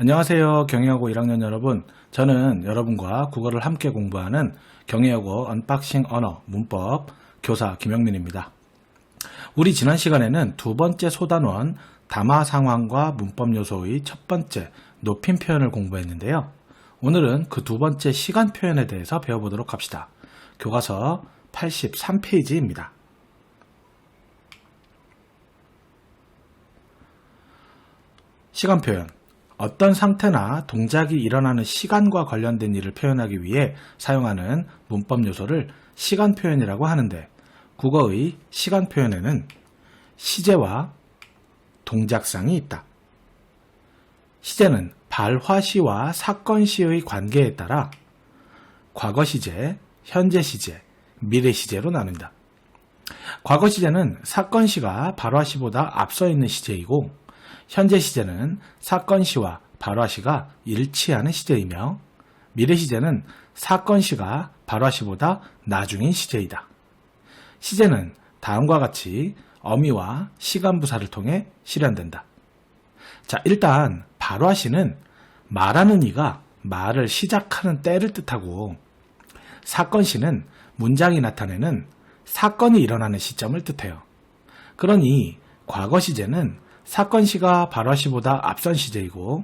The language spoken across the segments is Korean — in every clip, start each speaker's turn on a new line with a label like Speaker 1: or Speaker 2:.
Speaker 1: 안녕하세요. 경영하고 1학년 여러분. 저는 여러분과 국어를 함께 공부하는 경영하고 언박싱 언어 문법 교사 김영민입니다. 우리 지난 시간에는 두 번째 소단원 담화 상황과 문법 요소의 첫 번째 높임 표현을 공부했는데요. 오늘은 그 두 번째 시간 표현에 대해서 배워보도록 합시다. 교과서 83페이지입니다. 시간 표현. 어떤 상태나 동작이 일어나는 시간과 관련된 일을 표현하기 위해 사용하는 문법 요소를 시간 표현이라고 하는데, 국어의 시간 표현에는 시제와 동작상이 있다. 시제는 발화시와 사건시의 관계에 따라 과거시제, 현재시제, 미래시제로 나눈다. 과거시제는 사건시가 발화시보다 앞서 있는 시제이고, 현재시제는 사건시와 발화시가 일치하는 시제이며, 미래시제는 사건시가 발화시보다 나중인 시제이다. 시제는 다음과 같이 어미와 시간부사를 통해 실현된다. 자, 일단 발화시는 말하는 이가 말을 시작하는 때를 뜻하고, 사건시는 문장이 나타내는 사건이 일어나는 시점을 뜻해요. 그러니 과거시제는 사건시가 발화시보다 앞선 시제이고,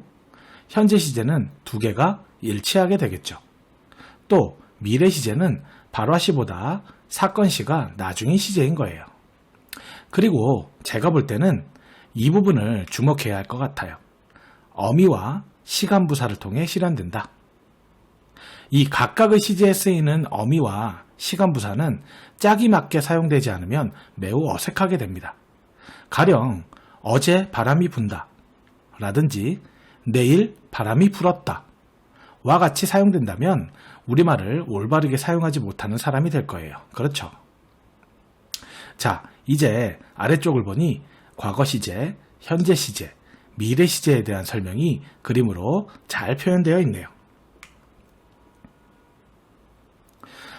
Speaker 1: 현재시제는 두 개가 일치하게 되겠죠. 또 미래시제는 발화시보다 사건시가 나중인 시제인 거예요. 그리고 제가 볼 때는 이 부분을 주목해야 할 것 같아요. 어미와 시간부사를 통해 실현된다. 이 각각의 시제에 쓰이는 어미와 시간부사는 짝이 맞게 사용되지 않으면 매우 어색하게 됩니다. 가령 어제 바람이 분다 라든지 내일 바람이 불었다 와 같이 사용된다면 우리말을 올바르게 사용하지 못하는 사람이 될 거예요. 그렇죠? 자, 이제 아래쪽을 보니 과거시제, 현재시제, 미래시제에 대한 설명이 그림으로 잘 표현되어 있네요.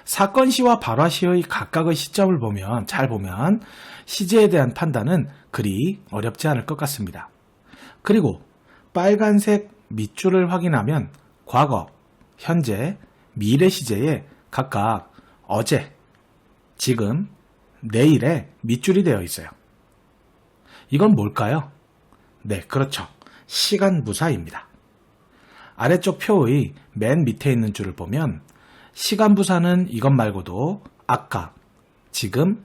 Speaker 1: 사건시와 발화시의 각각의 시점을 보면, 잘 보면 시제에 대한 판단은 그리 어렵지 않을 것 같습니다. 그리고 빨간색 밑줄을 확인하면 과거, 현재, 미래 시제에 각각 어제, 지금, 내일에 밑줄이 되어 있어요. 이건 뭘까요? 네, 그렇죠. 시간부사입니다. 아래쪽 표의 맨 밑에 있는 줄을 보면 시간부사는 이것 말고도 아까, 지금,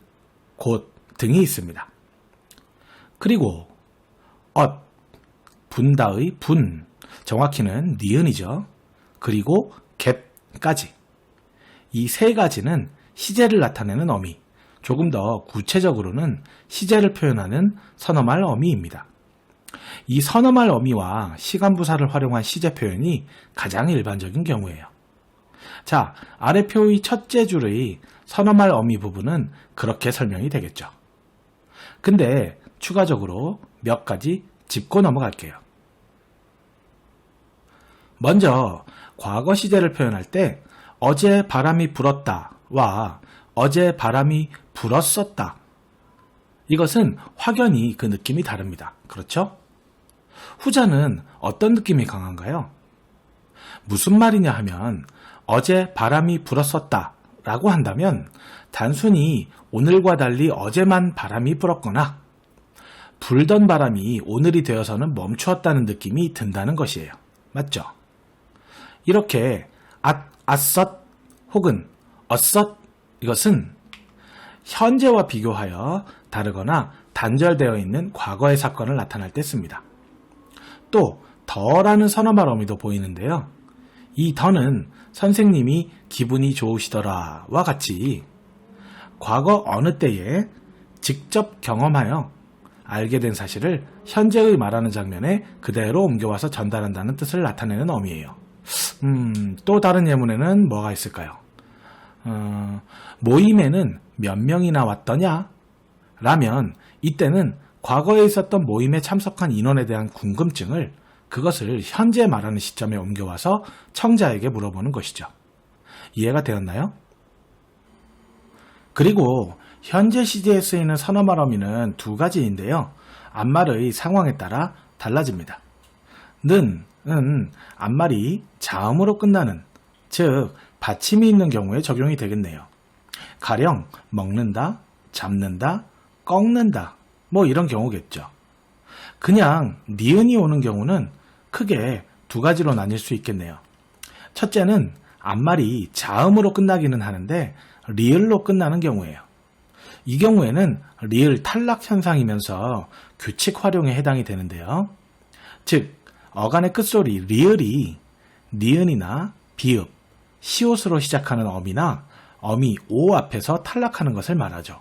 Speaker 1: 곧 등이 있습니다. 그리고 분다의 분, 정확히는 니은이죠. 그리고 겟까지. 이 세 가지는 시제를 나타내는 어미, 조금 더 구체적으로는 시제를 표현하는 선어말 어미입니다. 이 선어말 어미와 시간부사를 활용한 시제 표현이 가장 일반적인 경우예요. 자, 아래 표의 첫째 줄의 선어말 어미 부분은 그렇게 설명이 되겠죠. 근데 추가적으로 몇 가지 짚고 넘어갈게요. 먼저 과거 시제를 표현할 때 어제 바람이 불었다와 어제 바람이 불었었다, 이것은 확연히 그 느낌이 다릅니다. 그렇죠? 후자는 어떤 느낌이 강한가요? 무슨 말이냐 하면 어제 바람이 불었었다 라고 한다면 단순히 오늘과 달리 어제만 바람이 불었거나 불던 바람이 오늘이 되어서는 멈추었다는 느낌이 든다는 것이에요. 맞죠? 이렇게 앗엇 혹은 어섯, 이것은 현재와 비교하여 다르거나 단절되어 있는 과거의 사건을 나타낼 때 씁니다. 또 더라는 선어말 어미도 보이는데요. 이 더는 선생님이 기분이 좋으시더라와 같이 과거 어느 때에 직접 경험하여 알게 된 사실을 현재의 말하는 장면에 그대로 옮겨와서 전달한다는 뜻을 나타내는 어미예요. 또 다른 예문에는 뭐가 있을까요? 모임에는 몇 명이나 왔더냐? 라면 이때는 과거에 있었던 모임에 참석한 인원에 대한 궁금증을, 그것을 현재 말하는 시점에 옮겨와서 청자에게 물어보는 것이죠. 이해가 되었나요? 그리고 현재 시제에 쓰이는 선어말 어미는 두 가지인데요. 앞말의 상황에 따라 달라집니다. 는 앞말이 자음으로 끝나는, 즉 받침이 있는 경우에 적용이 되겠네요. 가령 먹는다, 잡는다, 꺾는다, 뭐 이런 경우겠죠. 그냥 니은이 오는 경우는 크게 두 가지로 나뉠 수 있겠네요. 첫째는 앞말이 자음으로 끝나기는 하는데 리을로 끝나는 경우예요. 이 경우에는 리을 탈락 현상이면서 규칙 활용에 해당이 되는데요. 즉 어간의 끝소리 리을이 니은이나 비읍, 시옷으로 시작하는 어미나 어미 오 앞에서 탈락하는 것을 말하죠.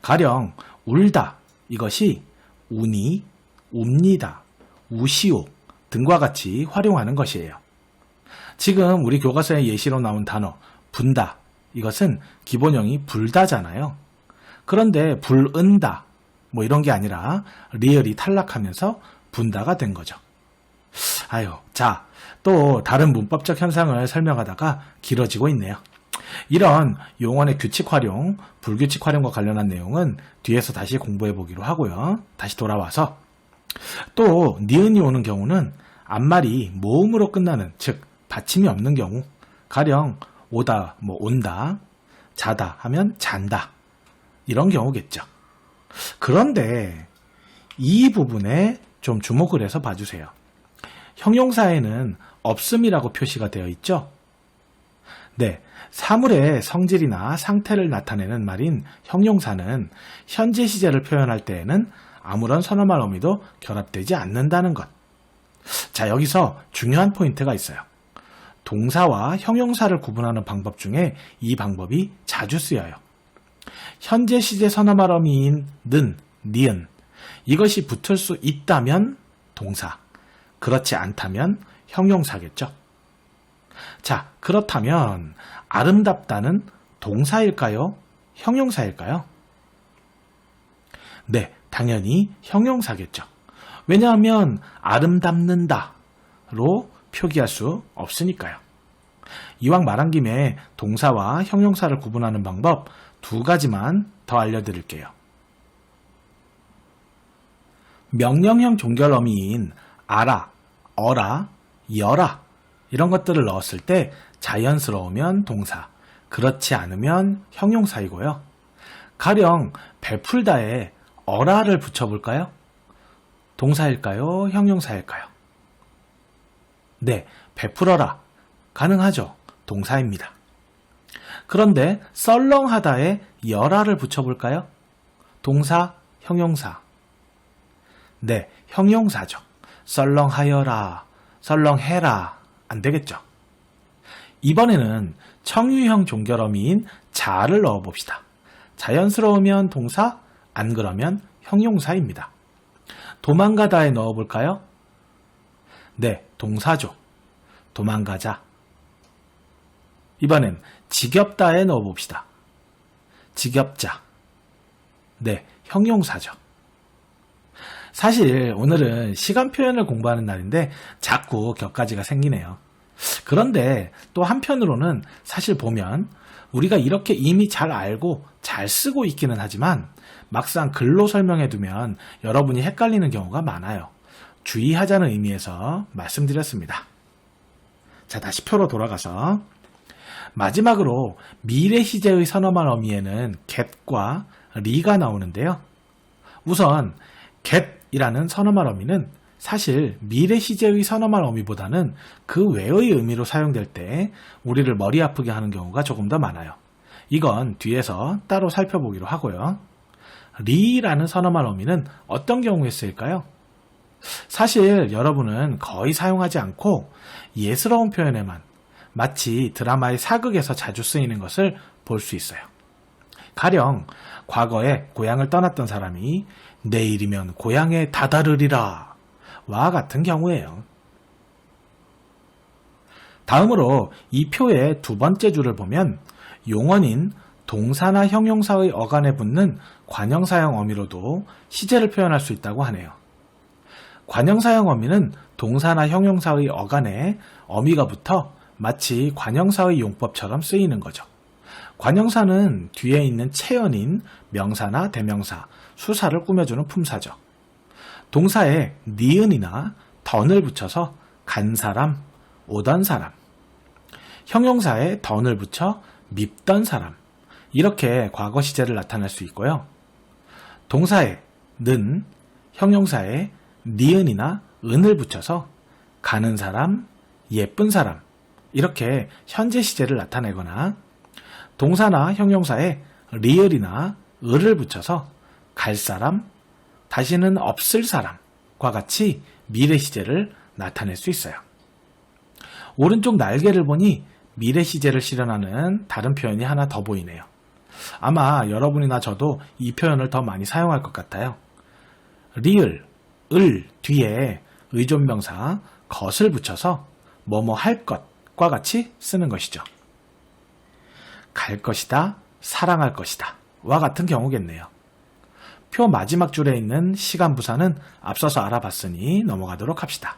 Speaker 1: 가령 울다, 이것이 우니, 웁니다, 우시오 등과 같이 활용하는 것이에요. 지금 우리 교과서에 예시로 나온 단어 분다, 이것은 기본형이 불다잖아요. 그런데 불은다, 뭐 이런 게 아니라 리을이 탈락하면서 분다가 된 거죠. 자, 또 다른 문법적 현상을 설명하다가 길어지고 있네요. 이런 용언의 규칙 활용, 불규칙 활용과 관련한 내용은 뒤에서 다시 공부해 보기로 하고요. 다시 돌아와서 또 니은이 오는 경우는 앞말이 모음으로 끝나는, 즉 받침이 없는 경우, 가령 오다, 뭐 온다, 자다 하면 잔다, 이런 경우겠죠. 그런데 이 부분에 좀 주목을 해서 봐주세요. 형용사에는 없음이라고 표시가 되어 있죠. 네, 사물의 성질이나 상태를 나타내는 말인 형용사는 현재 시제를 표현할 때에는 아무런 선어말 어미도 결합되지 않는다는 것. 자, 여기서 중요한 포인트가 있어요. 동사와 형용사를 구분하는 방법 중에 이 방법이 자주 쓰여요. 현재 시제 선어말 어미인 는, 니은, 이것이 붙을 수 있다면 동사, 그렇지 않다면 형용사겠죠. 자, 그렇다면 아름답다는 동사일까요? 형용사일까요? 네, 당연히 형용사겠죠. 왜냐하면 아름답는다로 표기할 수 없으니까요. 이왕 말한 김에 동사와 형용사를 구분하는 방법 두 가지만 더 알려드릴게요. 명령형 종결 어미인 아라, 어라, 여라 이런 것들을 넣었을 때 자연스러우면 동사, 그렇지 않으면 형용사이고요. 가령 베풀다에 어라를 붙여볼까요? 동사일까요? 형용사일까요? 네, 베풀어라 가능하죠. 동사입니다. 그런데 썰렁하다에 여라를 붙여볼까요? 동사, 형용사. 네, 형용사죠. 썰렁하여라, 썰렁해라 안 되겠죠. 이번에는 청유형 종결어미인 자를 넣어봅시다. 자연스러우면 동사, 안 그러면 형용사입니다. 도망가다에 넣어볼까요? 네, 동사죠. 도망가자. 이번엔 지겹다에 넣어봅시다. 지겹자. 네, 형용사죠. 사실 오늘은 시간 표현을 공부하는 날인데 자꾸 격가지가 생기네요. 그런데 또 한편으로는 사실 보면 우리가 이렇게 이미 잘 알고 잘 쓰고 있기는 하지만 막상 글로 설명해두면 여러분이 헷갈리는 경우가 많아요. 주의하자는 의미에서 말씀드렸습니다. 자, 다시 표로 돌아가서 마지막으로 미래 시제의 선어말 어미에는 get과 리가 나오는데요. 우선 get이라는 선어말 어미는 사실 미래 시제의 선어말 어미보다는 그 외의 의미로 사용될 때 우리를 머리 아프게 하는 경우가 조금 더 많아요. 이건 뒤에서 따로 살펴보기로 하고요. 리라는 선어말 어미는 어떤 경우에 쓰일까요? 사실 여러분은 거의 사용하지 않고 예스러운 표현에만, 마치 드라마의 사극에서 자주 쓰이는 것을 볼 수 있어요. 가령 과거에 고향을 떠났던 사람이 내일이면 고향에 다다르리라 와 같은 경우예요. 다음으로 이 표의 두 번째 줄을 보면 용언인 동사나 형용사의 어간에 붙는 관형사형 어미로도 시제를 표현할 수 있다고 하네요. 관형사형 어미는 동사나 형용사의 어간에 어미가 붙어 마치 관형사의 용법처럼 쓰이는 거죠. 관형사는 뒤에 있는 체연인 명사나 대명사, 수사를 꾸며주는 품사죠. 동사에 니은이나 던을 붙여서 간 사람, 오던 사람. 형용사에 던을 붙여 밉던 사람. 이렇게 과거 시제를 나타낼 수 있고요. 동사에 는, 형용사에 니은이나 은을 붙여서 가는 사람, 예쁜 사람. 이렇게 현재 시제를 나타내거나 동사나 형용사에 리을이나 을을 붙여서 갈 사람, 다시는 없을 사람과 같이 미래 시제를 나타낼 수 있어요. 오른쪽 날개를 보니 미래 시제를 실현하는 다른 표현이 하나 더 보이네요. 아마 여러분이나 저도 이 표현을 더 많이 사용할 것 같아요. 리을, 을 뒤에 의존명사 것을 붙여서 뭐뭐 할 것과 같이 쓰는 것이죠. 갈 것이다, 사랑할 것이다 와 같은 경우겠네요. 표 마지막 줄에 있는 시간 부사는 앞서서 알아봤으니 넘어가도록 합시다.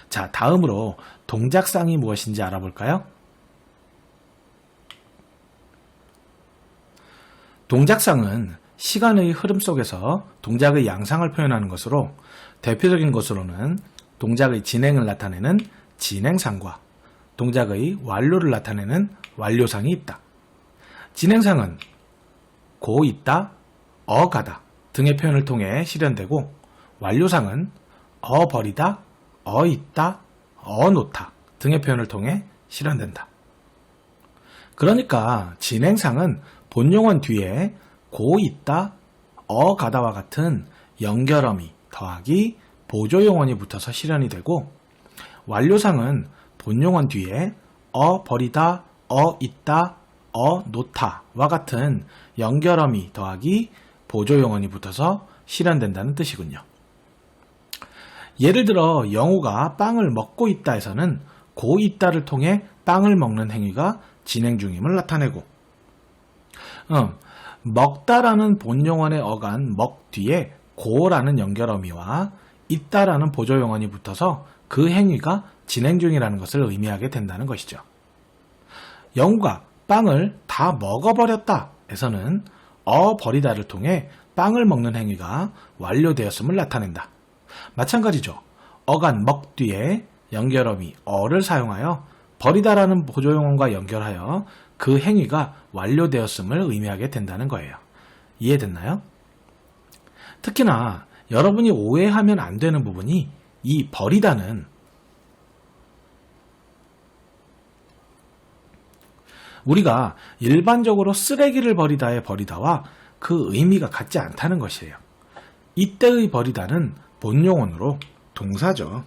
Speaker 1: 자, 다음으로 동작상이 무엇인지 알아볼까요? 동작상은 시간의 흐름 속에서 동작의 양상을 표현하는 것으로 대표적인 것으로는 동작의 진행을 나타내는 진행상과 동작의 완료를 나타내는 완료상이 있다. 진행상은 고 있다, 어 가다 등의 표현을 통해 실현되고 완료상은 어 버리다, 어 있다, 어 놓다 등의 표현을 통해 실현된다. 그러니까 진행상은 본용언 뒤에 고 있다, 어 가다와 같은 연결어미 더하기 보조용언이 붙어서 실현이 되고 완료상은 본용언 뒤에 어 버리다, 어 있다, 어 놓다와 같은 연결어미 더하기 보조용언이 붙어서 실현된다는 뜻이군요. 예를 들어 영호가 빵을 먹고 있다에서는 고 있다를 통해 빵을 먹는 행위가 진행 중임을 나타내고 먹다라는 본용언의 어간 먹 뒤에 고라는 연결어미와 있다라는 보조용언이 붙어서 그 행위가 진행 중이라는 것을 의미하게 된다는 것이죠. 영우가 빵을 다 먹어버렸다 에서는 버리다를 통해 빵을 먹는 행위가 완료되었음을 나타낸다. 마찬가지죠. 어간 먹 뒤에 연결어미 어를 사용하여 버리다라는 보조용언과 연결하여 그 행위가 완료되었음을 의미하게 된다는 거예요. 이해됐나요? 특히나 여러분이 오해하면 안 되는 부분이 이 버리다는 우리가 일반적으로 쓰레기를 버리다의 버리다와 그 의미가 같지 않다는 것이에요. 이때의 버리다는 본용언으로 동사죠.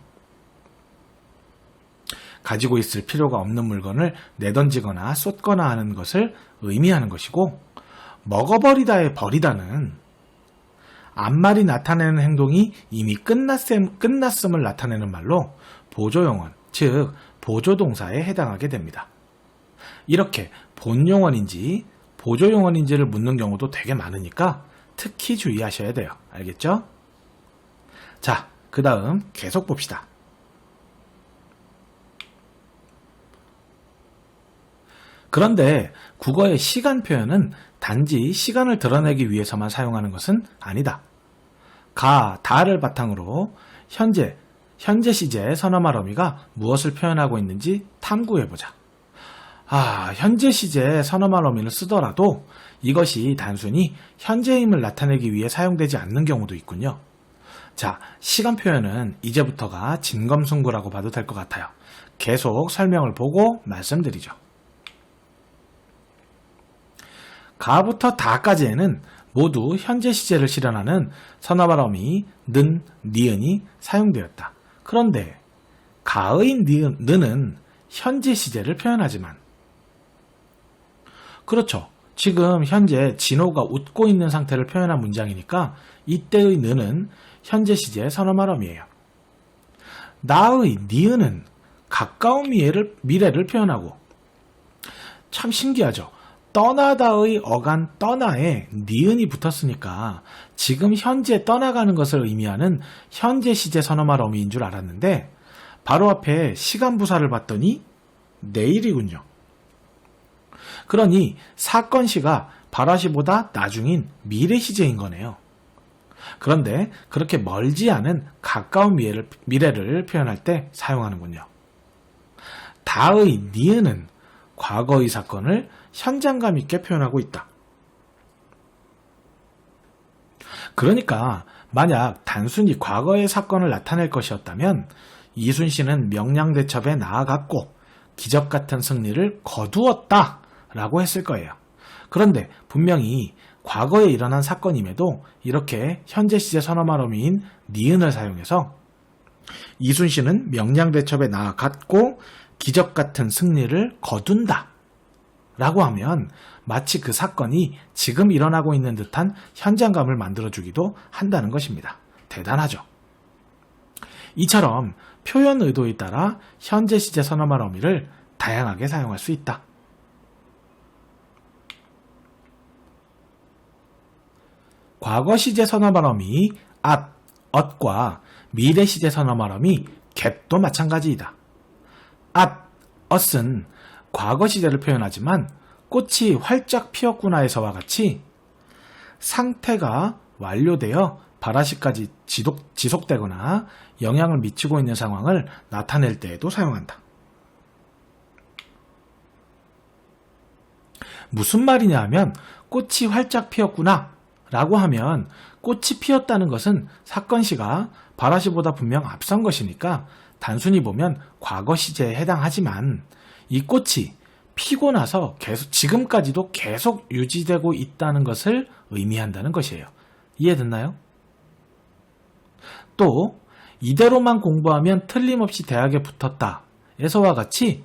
Speaker 1: 가지고 있을 필요가 없는 물건을 내던지거나 쏟거나 하는 것을 의미하는 것이고 먹어버리다의 버리다는 앞말이 나타내는 행동이 이미 끝났음을 나타내는 말로 보조용언, 즉 보조동사에 해당하게 됩니다. 이렇게 본용언인지 보조용언인지를 묻는 경우도 되게 많으니까 특히 주의하셔야 돼요. 알겠죠? 자, 그 다음 계속 봅시다. 그런데 국어의 시간 표현은 단지 시간을 드러내기 위해서만 사용하는 것은 아니다. 가, 다를 바탕으로 현재 시제의 선어말 어미가 무엇을 표현하고 있는지 탐구해보자. 현재 시제의 선어말 어미를 쓰더라도 이것이 단순히 현재임을 나타내기 위해 사용되지 않는 경우도 있군요. 자, 시간 표현은 이제부터가 진검승부라고 봐도 될 것 같아요. 계속 설명을 보고 말씀드리죠. 가부터 다까지에는 모두 현재 시제를 실현하는 선어말 어미 는, 니은이 사용되었다. 그런데 가의 는은 현재 시제를 표현하지만 그렇죠. 지금 현재 진호가 웃고 있는 상태를 표현한 문장이니까 이때의 는은 현재 시제의 선어말 어미예요. 나의 니은은 가까운 미래를 표현하고 참 신기하죠. 떠나다의 어간 떠나에 니은이 붙었으니까 지금 현재 떠나가는 것을 의미하는 현재 시제 선어말 어미인 줄 알았는데 바로 앞에 시간 부사를 봤더니 내일이군요. 그러니 사건시가 발화시보다 나중인 미래 시제인 거네요. 그런데 그렇게 멀지 않은 가까운 미래를 표현할 때 사용하는군요. 다의 니은은 과거의 사건을 현장감 있게 표현하고 있다. 그러니까 만약 단순히 과거의 사건을 나타낼 것이었다면 이순신은 명량대첩에 나아갔고 기적 같은 승리를 거두었다 라고 했을 거예요. 그런데 분명히 과거에 일어난 사건임에도 이렇게 현재 시제 선어말 어미인 니은을 사용해서 이순신은 명량대첩에 나아갔고 기적 같은 승리를 거둔다 라고 하면 마치 그 사건이 지금 일어나고 있는 듯한 현장감을 만들어주기도 한다는 것입니다. 대단하죠? 이처럼 표현 의도에 따라 현재 시제 선어말 어미를 다양하게 사용할 수 있다. 과거 시제 선어말 어미 at, ot과 미래 시제 선어말 어미 get도 마찬가지이다. at, us은 과거 시제를 표현하지만 꽃이 활짝 피었구나에서와 같이 상태가 완료되어 발화시까지 지속되거나 영향을 미치고 있는 상황을 나타낼 때에도 사용한다. 무슨 말이냐 하면 꽃이 활짝 피었구나 라고 하면 꽃이 피었다는 것은 사건시가 발화시보다 분명 앞선 것이니까 단순히 보면 과거 시제에 해당하지만 이 꽃이 피고 나서 지금까지도 계속 유지되고 있다는 것을 의미한다는 것이에요. 이해됐나요? 또 이대로만 공부하면 틀림없이 대학에 붙었다 에서와 같이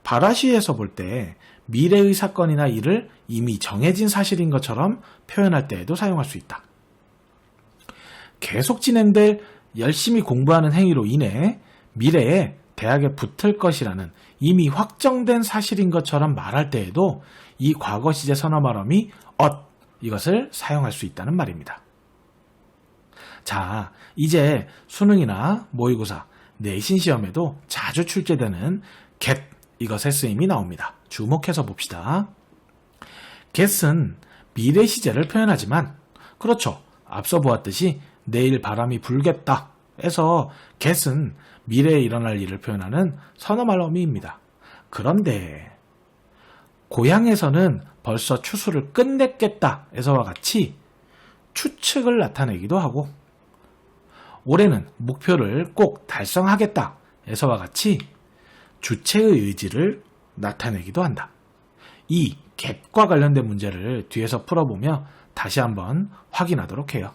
Speaker 1: 발화시에서 볼 때 미래의 사건이나 일을 이미 정해진 사실인 것처럼 표현할 때에도 사용할 수 있다. 계속 진행될 열심히 공부하는 행위로 인해 미래에 대학에 붙을 것이라는 이미 확정된 사실인 것처럼 말할 때에도 이 과거 시제 선어말 어미 이것을 사용할 수 있다는 말입니다. 자, 이제 수능이나 모의고사, 내신 시험에도 자주 출제되는 get 이것의 쓰임이 나옵니다. 주목해서 봅시다. get은 미래 시제를 표현하지만 그렇죠. 앞서 보았듯이 내일 바람이 불겠다 에서 get은 미래에 일어날 일을 표현하는 선어말 어미입니다. 그런데 고향에서는 벌써 추수를 끝냈겠다 에서와 같이 추측을 나타내기도 하고 올해는 목표를 꼭 달성하겠다 에서와 같이 주체의 의지를 나타내기도 한다. 이 get과 관련된 문제를 뒤에서 풀어보며 다시 한번 확인하도록 해요.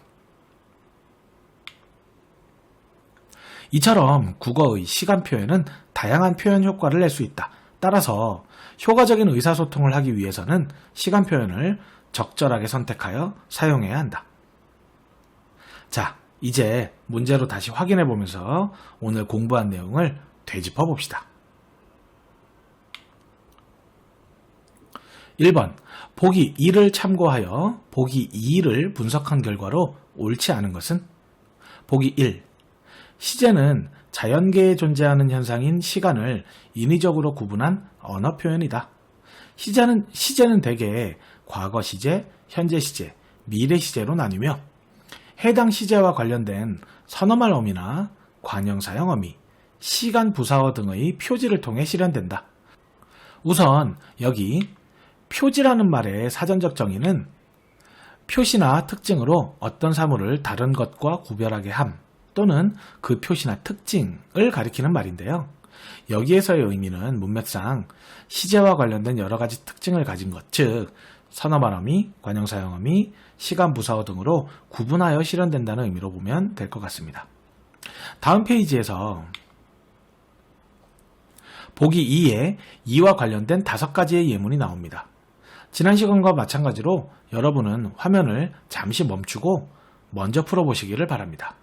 Speaker 1: 이처럼 국어의 시간 표현은 다양한 표현 효과를 낼 수 있다. 따라서 효과적인 의사소통을 하기 위해서는 시간 표현을 적절하게 선택하여 사용해야 한다. 자, 이제 문제로 다시 확인해 보면서 오늘 공부한 내용을 되짚어 봅시다. 1번, 보기 1을 참고하여 보기 2를 분석한 결과로 옳지 않은 것은? 보기 1. 시제는 자연계에 존재하는 현상인 시간을 인위적으로 구분한 언어 표현이다. 시제는 대개 과거 시제, 현재 시제, 미래 시제로 나뉘며 해당 시제와 관련된 선어말 어미나 관형사형 어미, 시간 부사어 등의 표지를 통해 실현된다. 우선 여기 표지라는 말의 사전적 정의는 표시나 특징으로 어떤 사물을 다른 것과 구별하게 함 또는 그 표시나 특징을 가리키는 말인데요. 여기에서의 의미는 문맥상 시제와 관련된 여러 가지 특징을 가진 것, 즉 선어말 어미, 관형사형 어미, 시간 부사어 등으로 구분하여 실현된다는 의미로 보면 될 것 같습니다. 다음 페이지에서 보기 2에 이와 관련된 5가지의 예문이 나옵니다. 지난 시간과 마찬가지로 여러분은 화면을 잠시 멈추고 먼저 풀어보시기를 바랍니다.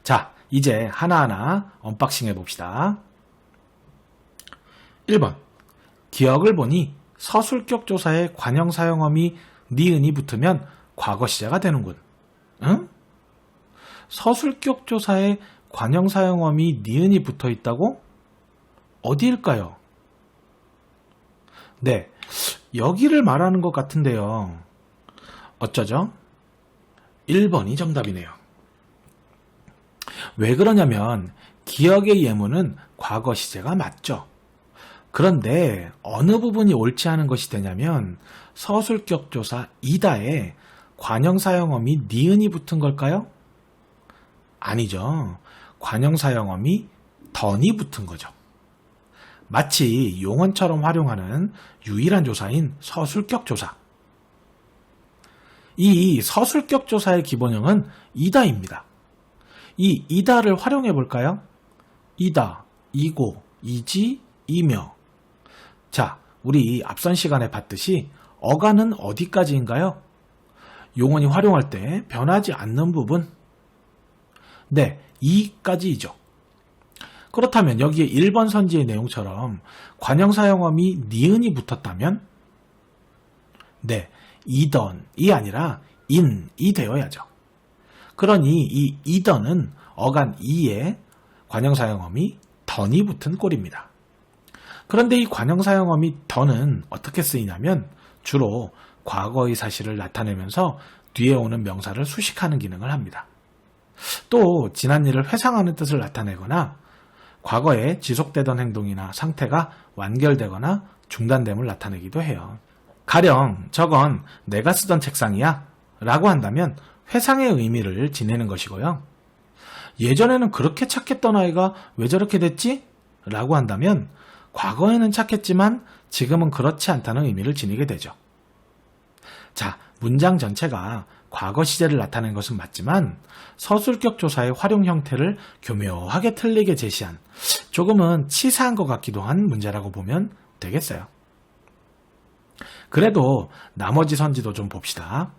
Speaker 1: 자, 이제 하나하나 언박싱 해봅시다. 1번, 기억을 보니 서술격 조사에 관형사형 어미 니은이 붙으면 과거 시제가 되는군. 응? 서술격 조사에 관형사형 어미 니은이 붙어 있다고? 어디일까요? 네, 여기를 말하는 것 같은데요. 어쩌죠? 1번이 정답이네요. 왜 그러냐면 기억의 예문은 과거 시제가 맞죠. 그런데 어느 부분이 옳지 않은 것이 되냐면 서술격 조사 이다에 관형사형어미 니은이 붙은 걸까요? 아니죠. 관형사형어미 던이 붙은 거죠. 마치 용언처럼 활용하는 유일한 조사인 서술격 조사. 이 서술격 조사의 기본형은 이다입니다. 이 이다를 활용해 볼까요? 이다, 이고, 이지, 이며. 자, 우리 앞선 시간에 봤듯이 어간은 어디까지인가요? 용언이 활용할 때 변하지 않는 부분. 네, 이까지이죠. 그렇다면 여기에 1번 선지의 내용처럼 관형사형어미 니은이 붙었다면 네, 이던이 아니라 인이 되어야죠. 그러니 이 이던은 어간 이에 관형사형어미 던이 붙은 꼴입니다. 그런데 이 관형사형어미 던은 어떻게 쓰이냐면 주로 과거의 사실을 나타내면서 뒤에 오는 명사를 수식하는 기능을 합니다. 또 지난 일을 회상하는 뜻을 나타내거나 과거에 지속되던 행동이나 상태가 완결되거나 중단됨을 나타내기도 해요. 가령 저건 내가 쓰던 책상이야 라고 한다면 회상의 의미를 지니는 것이고요. 예전에는 그렇게 착했던 아이가 왜 저렇게 됐지? 라고 한다면 과거에는 착했지만 지금은 그렇지 않다는 의미를 지니게 되죠. 자, 문장 전체가 과거 시제를 나타낸 것은 맞지만 서술격 조사의 활용 형태를 교묘하게 틀리게 제시한 조금은 치사한 것 같기도 한 문제라고 보면 되겠어요. 그래도 나머지 선지도 좀 봅시다.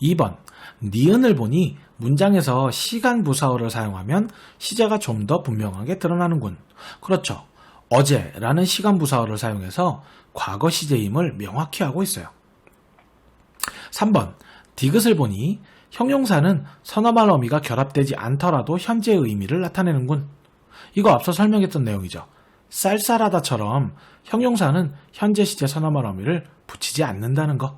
Speaker 1: 2번, 니은을 보니 문장에서 시간 부사어를 사용하면 시제가 좀 더 분명하게 드러나는군. 그렇죠. 어제라는 시간 부사어를 사용해서 과거 시제임을 명확히 하고 있어요. 3번, 디귿을 보니 형용사는 서너말 어미가 결합되지 않더라도 현재의 의미를 나타내는군. 이거 앞서 설명했던 내용이죠. 쌀쌀하다처럼 형용사는 현재 시제 서너말 어미를 붙이지 않는다는 것.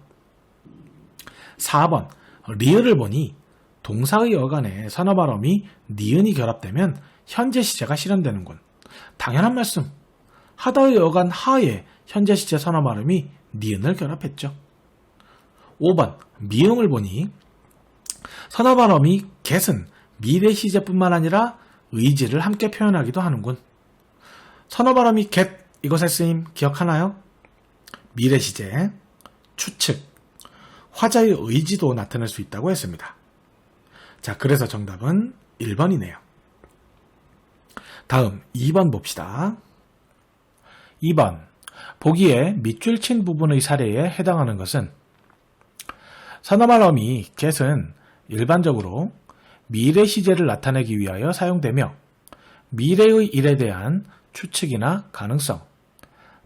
Speaker 1: 4번, 리을을 보니 동사의 어간에 서너말 어미 니은이 결합되면 현재 시제가 실현되는군. 당연한 말씀. 하다의 어간 하에 현재 시제 서너말 어미 니은을 결합했죠. 5번, 미음을 보니 서너말 어미 get은 미래 시제뿐만 아니라 의지를 함께 표현하기도 하는군. 서너말 어미 get 이것의 쓰임 기억하나요? 미래 시제, 추측, 화자의 의지도 나타낼 수 있다고 했습니다. 자, 그래서 정답은 1번이네요. 다음 2번 봅시다. 2번, 보기에 밑줄 친 부분의 사례에 해당하는 것은 서너말 어미 get은 일반적으로 미래 시제를 나타내기 위하여 사용되며 미래의 일에 대한 추측이나 가능성,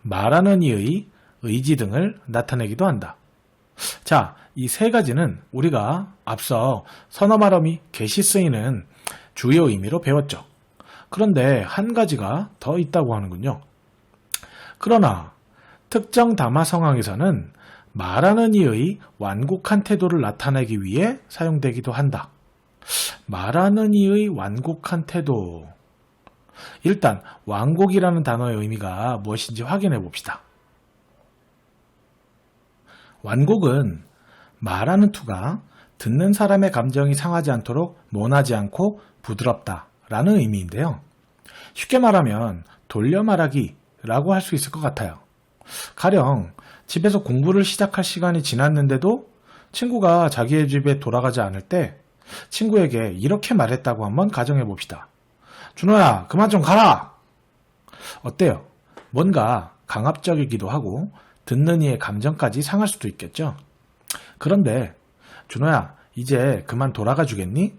Speaker 1: 말하는 이의 의지 등을 나타내기도 한다. 자, 이 세 가지는 우리가 앞서 서너말 어미 get이 쓰이는 주요 의미로 배웠죠. 그런데 한 가지가 더 있다고 하는군요. 그러나 특정 담화 상황에서는 말하는 이의 완곡한 태도를 나타내기 위해 사용되기도 한다. 말하는 이의 완곡한 태도. 일단 완곡이라는 단어의 의미가 무엇인지 확인해 봅시다. 완곡은 말하는 투가 듣는 사람의 감정이 상하지 않도록 모나지 않고 부드럽다 라는 의미인데요. 쉽게 말하면 돌려 말하기라고 할 수 있을 것 같아요. 가령 집에서 공부를 시작할 시간이 지났는데도 친구가 자기의 집에 돌아가지 않을 때 친구에게 이렇게 말했다고 한번 가정해 봅시다. 준호야, 그만 좀 가라! 어때요? 뭔가 강압적이기도 하고 듣는 이의 감정까지 상할 수도 있겠죠? 그런데 준호야, 이제 그만 돌아가 주겠니?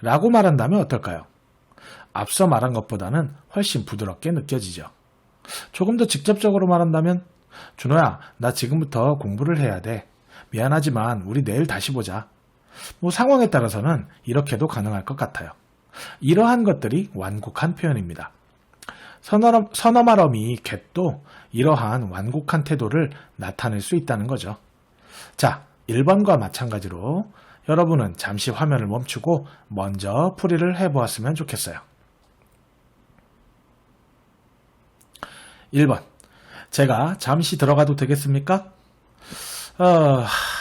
Speaker 1: 라고 말한다면 어떨까요? 앞서 말한 것보다는 훨씬 부드럽게 느껴지죠. 조금 더 직접적으로 말한다면 준호야, 나 지금부터 공부를 해야 돼. 미안하지만 우리 내일 다시 보자. 상황에 따라서는 이렇게도 가능할 것 같아요. 이러한 것들이 완곡한 표현입니다. 서너말 어미 get도 이러한 완곡한 태도를 나타낼 수 있다는 거죠. 자, 1번과 마찬가지로 여러분은 잠시 화면을 멈추고 먼저 풀이를 해보았으면 좋겠어요. 1번. 제가 잠시 들어가도 되겠습니까?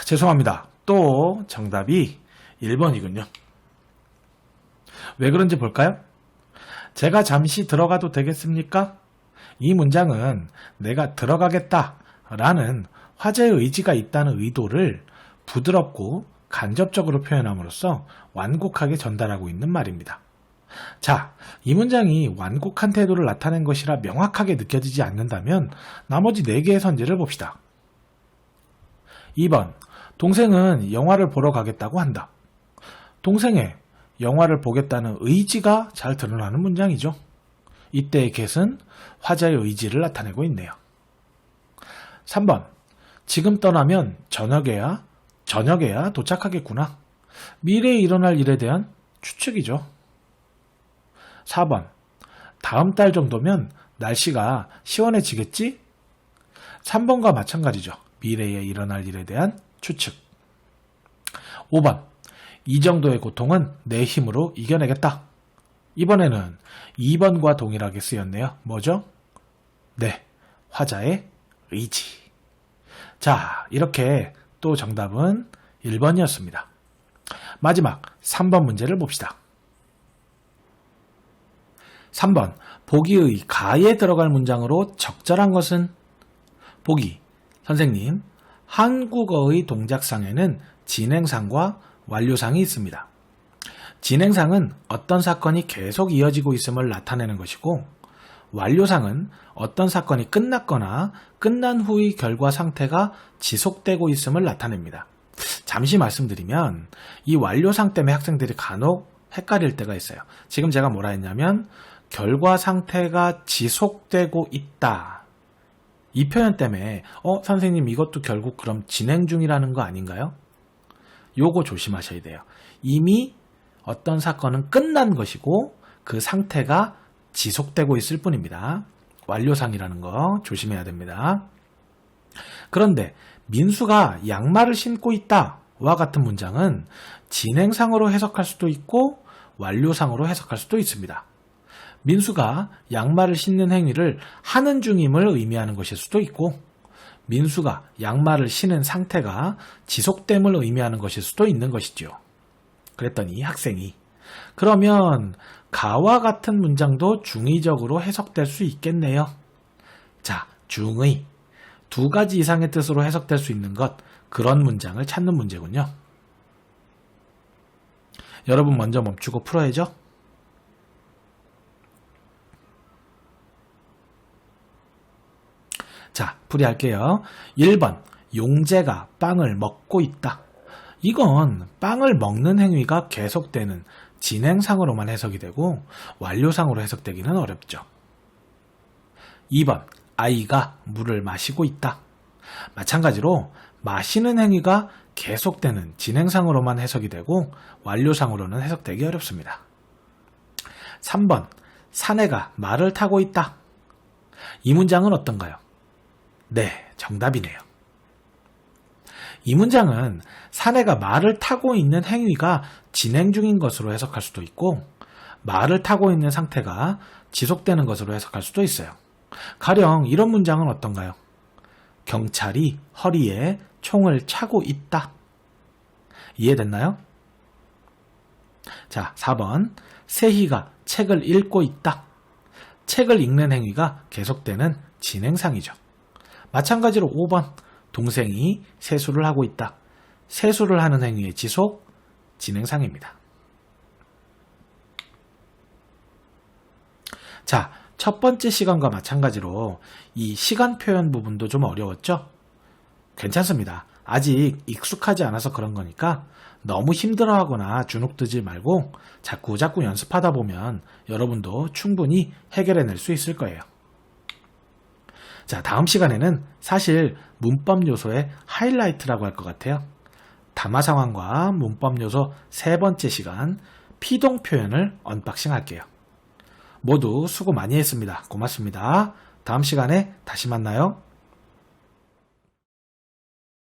Speaker 1: 죄송합니다. 또 정답이 1번이군요. 왜 그런지 볼까요? 제가 잠시 들어가도 되겠습니까? 이 문장은 내가 들어가겠다 라는 화제의 의지가 있다는 의도를 부드럽고 간접적으로 표현함으로써 완곡하게 전달하고 있는 말입니다. 자, 이 문장이 완곡한 태도를 나타낸 것이라 명확하게 느껴지지 않는다면 나머지 4개의 선지를 봅시다. 2번, 동생은 영화를 보러 가겠다고 한다. 동생의 영화를 보겠다는 의지가 잘 드러나는 문장이죠. 이때의 get은 화자의 의지를 나타내고 있네요. 3번, 지금 떠나면 저녁에야 도착하겠구나. 미래에 일어날 일에 대한 추측이죠. 4번, 다음 달 정도면 날씨가 시원해지겠지? 3번과 마찬가지죠. 미래에 일어날 일에 대한 추측. 5번, 이 정도의 고통은 내 힘으로 이겨내겠다. 이번에는 2번과 동일하게 쓰였네요. 뭐죠? 네, 화자의 의지. 자, 이렇게 또 정답은 1번이었습니다. 마지막 3번 문제를 봅시다. 3번, 보기의 가에 들어갈 문장으로 적절한 것은? 보기, 선생님, 한국어의 동작상에는 진행상과 완료상이 있습니다. 진행상은 어떤 사건이 계속 이어지고 있음을 나타내는 것이고, 완료상은 어떤 사건이 끝났거나 끝난 후의 결과 상태가 지속되고 있음을 나타냅니다. 잠시 말씀드리면 이 완료상 때문에 학생들이 간혹 헷갈릴 때가 있어요. 지금 제가 뭐라 했냐면 결과 상태가 지속되고 있다. 이 표현 때문에 선생님 이것도 결국 그럼 진행 중이라는 거 아닌가요? 요거 조심하셔야 돼요. 이미 어떤 사건은 끝난 것이고 그 상태가 지속되고 있을 뿐입니다. 완료상이라는 거 조심해야 됩니다. 그런데 민수가 양말을 신고 있다와 같은 문장은 진행상으로 해석할 수도 있고 완료상으로 해석할 수도 있습니다. 민수가 양말을 신는 행위를 하는 중임을 의미하는 것일 수도 있고 민수가 양말을 신은 상태가 지속됨을 의미하는 것일 수도 있는 것이죠. 그랬더니 학생이 그러면 가와 같은 문장도 중의적으로 해석될 수 있겠네요. 자, 중의. 2가지 이상의 뜻으로 해석될 수 있는 것, 그런 문장을 찾는 문제군요. 여러분 먼저 멈추고 풀어야죠. 자, 풀이할게요. 1번, 용재가 빵을 먹고 있다. 이건 빵을 먹는 행위가 계속되는 진행상으로만 해석이 되고 완료상으로 해석되기는 어렵죠. 2번, 아이가 물을 마시고 있다. 마찬가지로 마시는 행위가 계속되는 진행상으로만 해석이 되고 완료상으로는 해석되기 어렵습니다. 3번, 사내가 말을 타고 있다. 이 문장은 어떤가요? 네, 정답이네요. 이 문장은 사내가 말을 타고 있는 행위가 진행 중인 것으로 해석할 수도 있고 말을 타고 있는 상태가 지속되는 것으로 해석할 수도 있어요. 가령 이런 문장은 어떤가요? 경찰이 허리에 총을 차고 있다. 이해됐나요? 자, 4번, 세희가 책을 읽고 있다. 책을 읽는 행위가 계속되는 진행상이죠. 마찬가지로 5번, 동생이 세수를 하고 있다. 세수를 하는 행위의 지속, 진행상입니다. 자, 첫 번째 시간과 마찬가지로 이 시간 표현 부분도 좀 어려웠죠? 괜찮습니다. 아직 익숙하지 않아서 그런 거니까 너무 힘들어하거나 주눅들지 말고 자꾸 연습하다 보면 여러분도 충분히 해결해낼 수 있을 거예요. 자, 다음 시간에는 사실 문법 요소의 하이라이트라고 할 것 같아요. 담화 상황과 문법 요소 3번째 시간 피동 표현을 언박싱 할게요. 모두 수고 많이 했습니다. 고맙습니다. 다음 시간에 다시 만나요.